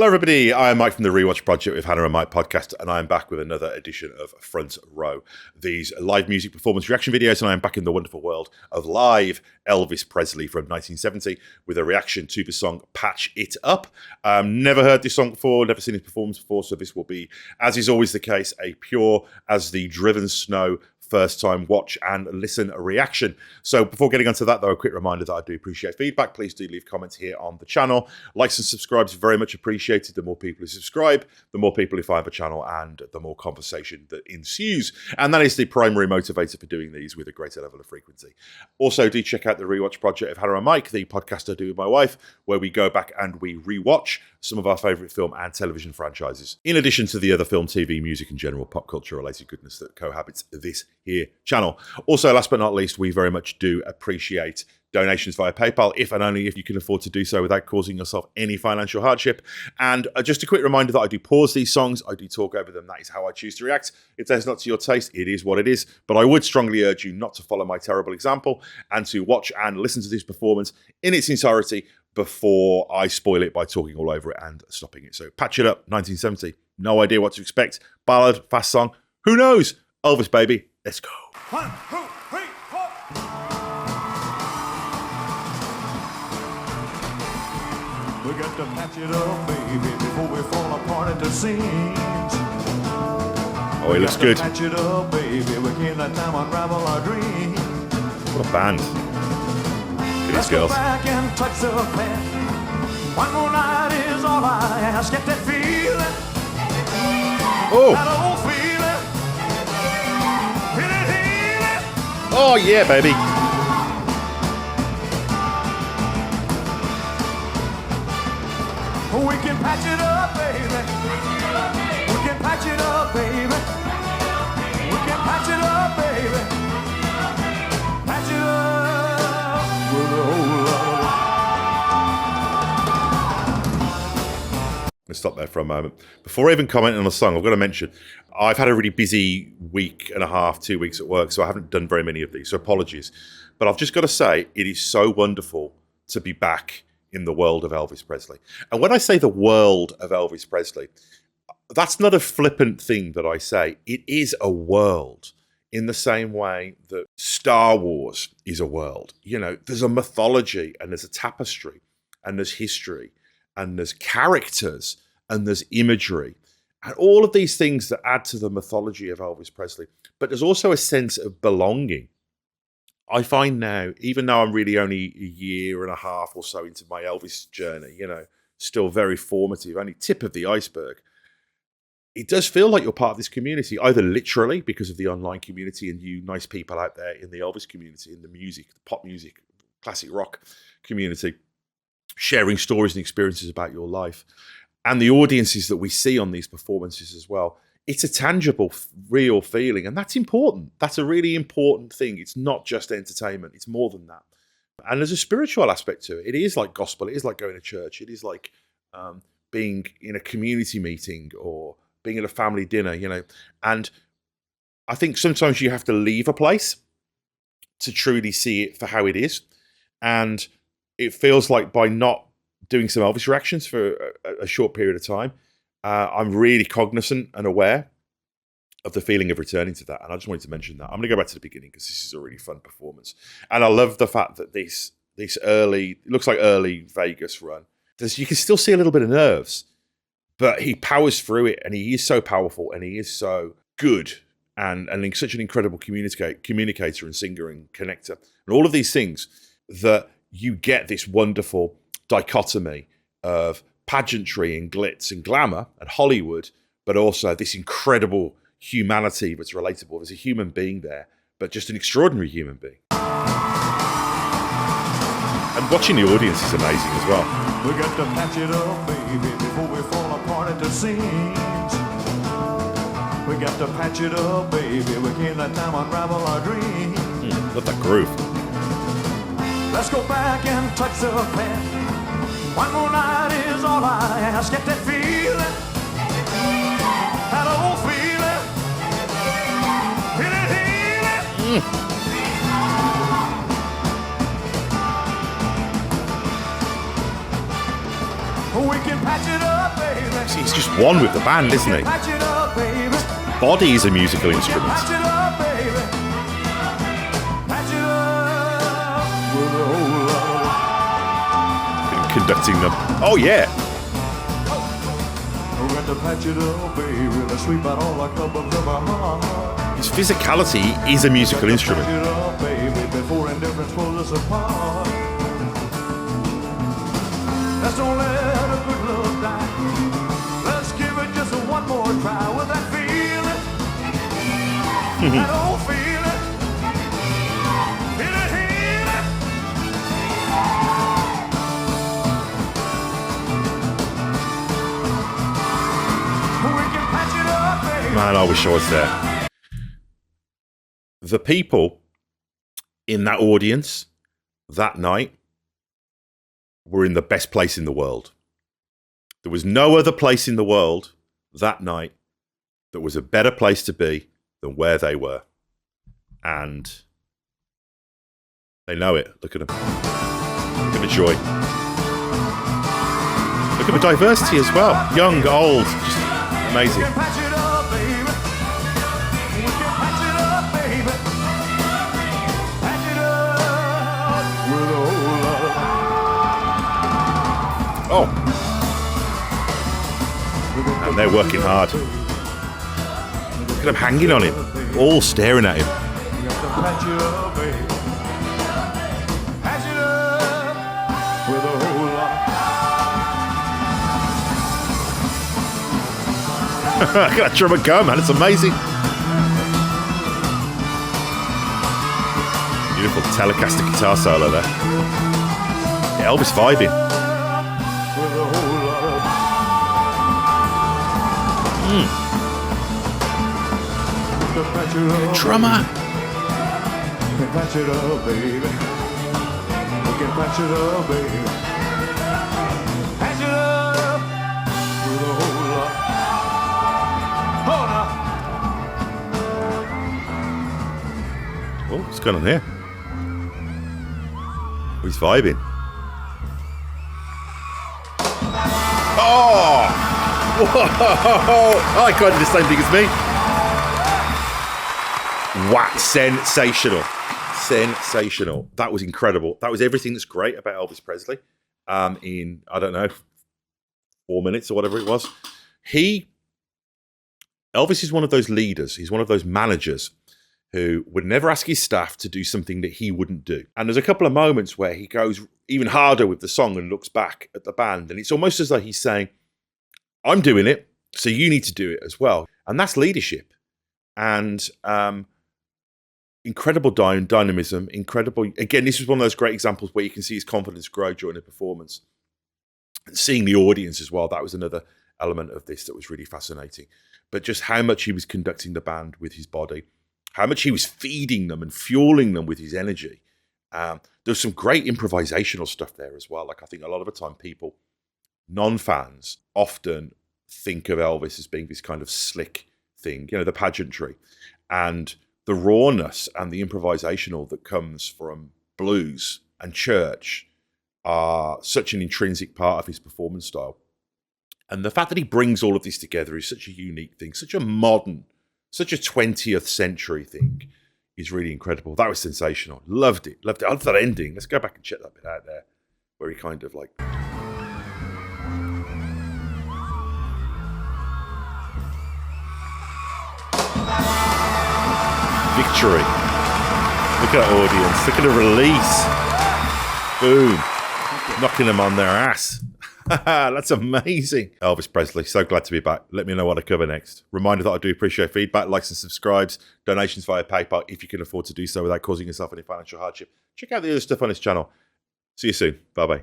everybody. I am Mike from the Rewatch Project with Hannah and Mike podcast, and I am back with another edition of Front Row, these live music performance reaction videos, and I am back in the wonderful world of live Elvis Presley from 1970 with a reaction to the song Patch It Up. Never heard this song before, never seen his performance before, so this will be, as is always the case, a pure as the driven snow first time watch and listen reaction. So before getting onto that though, a quick reminder that I do appreciate feedback. Please do leave comments here on the channel. Likes and subscribes very much appreciated. The more people who subscribe, the more people who find the channel and the more conversation that ensues. And that is the primary motivator for doing these with a greater level of frequency. Also do check out the Rewatch Project of Hannah and Mike, the podcast I do with my wife, where we go back and we rewatch some of our favourite film and television franchises, in addition to the other film, TV, music and general pop culture related goodness that cohabits this here channel. Also, last but not least, we very much do appreciate donations via PayPal, if and only if you can afford to do so without causing yourself any financial hardship. And just a quick reminder that I do pause these songs, I do talk over them, that is how I choose to react. If that's not to your taste, it is what it is, but I would strongly urge you not to follow my terrible example and to watch and listen to this performance in its entirety before I spoil it by talking all over it and stopping it. So Patch It Up, 1970, no idea what to expect, ballad, fast song, who knows? Elvis, baby, let's go. 1, 2, 3, 4. We got to patch it up, baby, before we fall apart at the seams. Oh, he looks good. Patch it up, baby, we can't let time unravel our dreams. What a band. Look at these girls. Let's go back and touch the past. One more night is all I ask. Get that feeling. Oh. That old feeling. Feel it healing. Oh, yeah, baby. We can patch it up, baby. We can patch it up, baby. We can patch it up, baby. Patch it up with a whole lot of... Let's stop there for a moment. Before I even comment on the song, I've got to mention, I've had a really busy week and a half, 2 weeks at work, so I haven't done very many of these, so apologies. But I've just got to say, it is so wonderful to be back in the world of Elvis Presley. And when I say the world of Elvis Presley, that's not a flippant thing that I say. It is a world in the same way that Star Wars is a world. You know, there's a mythology and there's a tapestry and there's history and there's characters and there's imagery and all of these things that add to the mythology of Elvis Presley. But there's also a sense of belonging. I find now, even though I'm really only a year and a half or so into my Elvis journey, you know, still very formative, only tip of the iceberg, it does feel like you're part of this community, either literally because of the online community and you nice people out there in the Elvis community, in the music, the pop music, classic rock community, sharing stories and experiences about your life, and the audiences that we see on these performances as well. It's a tangible, real feeling, and that's important. That's a really important thing. It's not just entertainment. It's more than that. And there's a spiritual aspect to it. It is like gospel. It is like going to church. It is like being in a community meeting or being at a family dinner, you know. And I think sometimes you have to leave a place to truly see it for how it is. And it feels like by not doing some Elvis reactions for a short period of time, I'm really cognizant and aware of the feeling of returning to that. And I just wanted to mention that. I'm going to go back to the beginning because this is a really fun performance. And I love the fact that this early, it looks like early Vegas run, you can still see a little bit of nerves, but he powers through it and he is so powerful and he is so good and such an incredible communicator and singer and connector. And all of these things that you get this wonderful dichotomy of pageantry and glitz and glamour and Hollywood, but also this incredible humanity that's relatable. There's a human being there, but just an extraordinary human being. And watching the audience is amazing as well. We got to patch it up, baby, before we fall apart at the seams. We got to patch it up, baby, we can't let time unravel our dreams. Love that groove. Let's go back and touch the past. One more night is all I ask. Get that feeling, that old feeling, feel it healing. We can patch it up, baby. See, he's just one with the band, isn't he? Patch it up, baby. Body is a musical instrument. Patch it up, baby. Patch it up with a whole lot of Conducting them. Oh, yeah. We got to patch it up, baby. Let's sweep out all our troubles of our heart. His physicality is a musical instrument. Patch it up, baby, before indifference pulls us apart. Let's don't let a good love die. Let's give it just one more try with that feeling. That old feeling. Feel it healing. We can patch it up, baby. Man, I wish I was there. The people in that audience that night were in the best place in the world. There was no other place in the world that night that was a better place to be than where they were. And they know it. Look at them. Look at the joy. Look at the diversity as well. Young, old, just amazing. We can patch it up, baby. We can patch it up, baby. Patch it up with a whole lot of Oh, and they're working hard. Look at them hanging on him, all staring at him. We got to patch it up, baby. Patch it up with a whole lot. Look at that drummer go, man. It's amazing. Beautiful Telecaster guitar solo there. Yeah, Elvis vibing. With a whole lot of to patch it up. Drummer. We can patch it up, baby. We can patch it up, baby. Patch it up with a whole lot. Hold on. Oh, what's going on here? Oh, he's vibing. Oh! Whoa! I can't do the same thing as me. Wow, sensational. Sensational. That was incredible. That was everything that's great about Elvis Presley. In, I don't know, 4 minutes or whatever it was. Elvis is one of those leaders. He's one of those managers who would never ask his staff to do something that he wouldn't do. And there's a couple of moments where he goes even harder with the song and looks back at the band. And it's almost as though he's saying, I'm doing it, so you need to do it as well. And that's leadership. And incredible dynamism, incredible. Again, this was one of those great examples where you can see his confidence grow during the performance. And seeing the audience as well, that was another element of this that was really fascinating. But just how much he was conducting the band with his body, how much he was feeding them and fueling them with his energy. There's some great improvisational stuff there as well. Like I think a lot of the time people, non-fans, often think of Elvis as being this kind of slick thing, the pageantry. And the rawness and the improvisational that comes from blues and church are such an intrinsic part of his performance style. And the fact that he brings all of this together is such a unique thing, such a modern, such a 20th century thing is really incredible. That was sensational. Loved it. Loved it. I love that ending. Let's go back and check that bit out there where he kind of like... Victory. Look at that audience. Look at the release. Boom. Knocking them on their ass. That's amazing. Elvis Presley, so glad to be back. Let me know what I cover next. Reminder that I do appreciate feedback, likes and subscribes, donations via PayPal if you can afford to do so without causing yourself any financial hardship. Check out the other stuff on this channel. See you soon. Bye-bye.